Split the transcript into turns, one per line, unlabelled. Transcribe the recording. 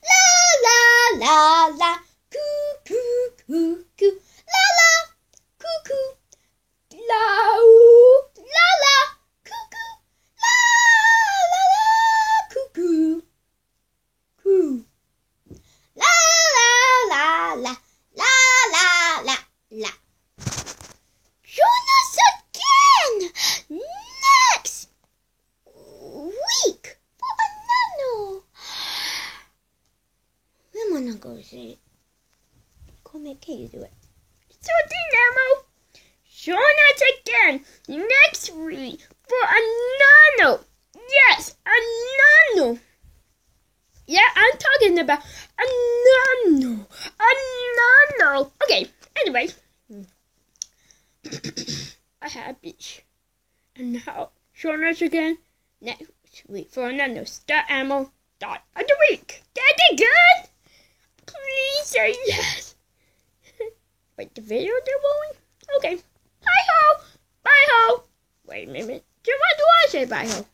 La la la la. Cuckoo, cuckoo. La la. Cuckoo. La ooh. La la. Cuckoo. La la la. Cuckoo. Coo. La la la la. La la la la. Join us again next week for another. I'm gonna go say it. Comet, can you do it?
So Dynamo, join us again next week for another. Yes, another. Yeah, I'm talking about another. Another. Okay, anyway. I had a beach. And now, join us again next week for another Star Animal Dot of the Week. That is good? Please say yes. Wait, the video they're rolling? Okay. Bye ho! Bye ho! Wait a minute. What do I say bye ho?